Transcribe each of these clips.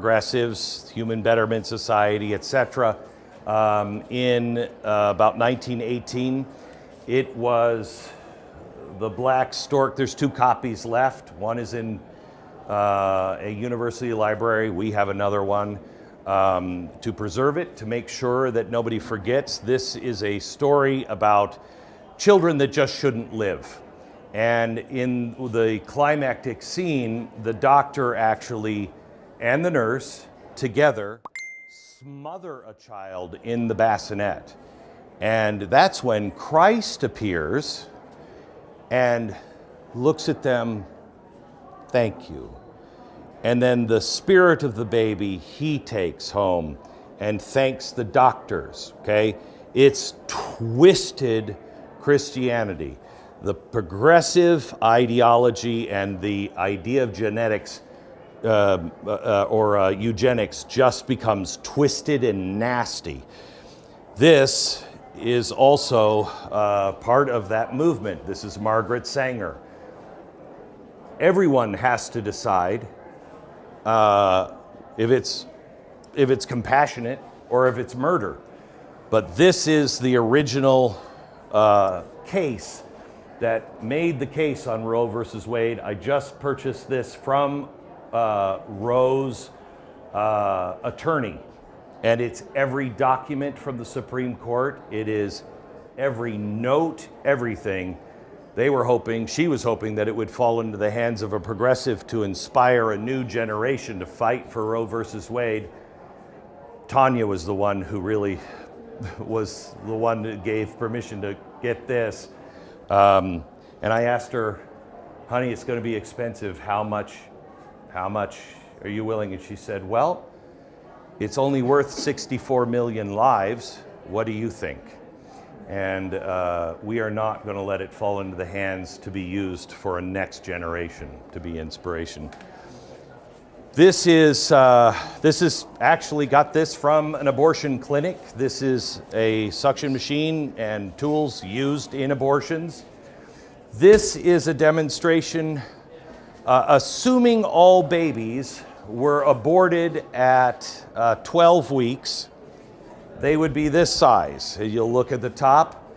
progressives, Human Betterment Society, etc. In about 1918. It was the Black Stork. There's 2 copies left. One is in a university library. We have another one to preserve it, to make sure that nobody forgets. This is a story about children that just shouldn't live. And in the climactic scene, the doctor actually and the nurse together smother a child in the bassinet. And that's when Christ appears and looks at them, thank you. And then the spirit of the baby he takes home and thanks the doctors, okay? It's twisted Christianity. The progressive ideology and the idea of genetics or eugenics just becomes twisted and nasty. This is also part of that movement. This is Margaret Sanger. Everyone has to decide if it's compassionate or if it's murder. But this is the original case that made the case on Roe versus Wade. I just purchased this from Roe's attorney, and it's every document from the Supreme Court. It is every note, everything. She was hoping that it would fall into the hands of a progressive to inspire a new generation to fight for Roe versus Wade. Tanya was the one who really was the one that gave permission to get this. And I asked her, honey, it's going to be expensive. How much are you willing? And she said, well, it's only worth 64 million lives. What do you think? And we are not going to let it fall into the hands to be used for a next generation, to be inspiration. This is actually got this from an abortion clinic. This is a suction machine and tools used in abortions. This is a demonstration, assuming all babies were aborted at 12 weeks, they would be this size. You'll look at the top.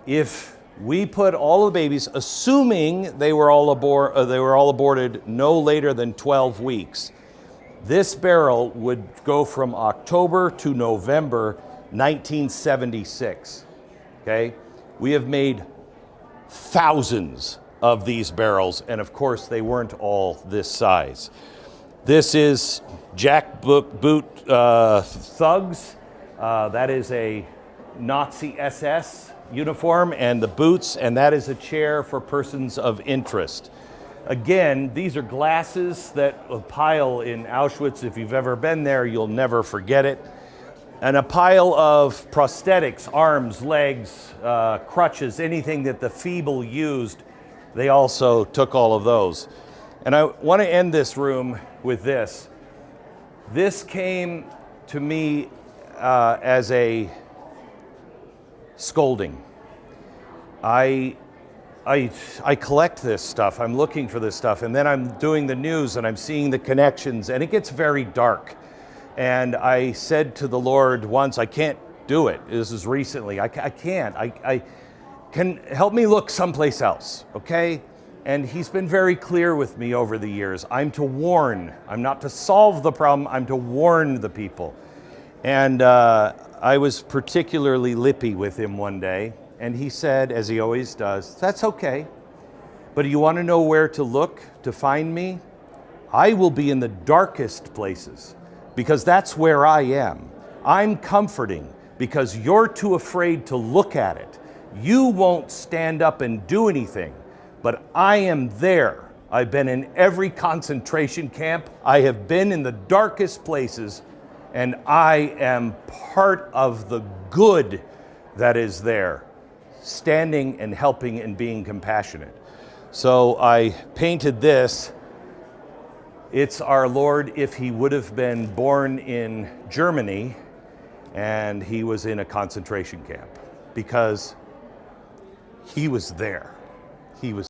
If we put all the babies, assuming they were all aborted no later than 12 weeks, this barrel would go from October to November 1976. Okay? We have made thousands of these barrels, and of course they weren't all this size. This is jackboot thugs. That is a Nazi SS uniform, and the boots, and that is a chair for persons of interest. Again, these are glasses that pile in Auschwitz. If you've ever been there, you'll never forget it. And a pile of prosthetics, arms, legs, crutches, anything that the feeble used, they also took all of those. And I want to end this room with this. This came to me as a scolding. I collect this stuff. I'm looking for this stuff, and then I'm doing the news and I'm seeing the connections, and it gets very dark. And I said to the Lord once, I can't do it. This is recently. I can't. I can help me look someplace else, okay? And he's been very clear with me over the years. I'm to warn. I'm not to solve the problem. I'm to warn the people. And I was particularly lippy with him one day, and he said, as he always does, that's okay, but do you want to know where to look to find me? I will be in the darkest places, because that's where I am. I'm comforting because you're too afraid to look at it. You won't stand up and do anything, but I am there. I've been in every concentration camp. I have been in the darkest places, and I am part of the good that is there, standing and helping and being compassionate. So I painted this. It's our Lord if he would have been born in Germany and he was in a concentration camp, because he was there. He was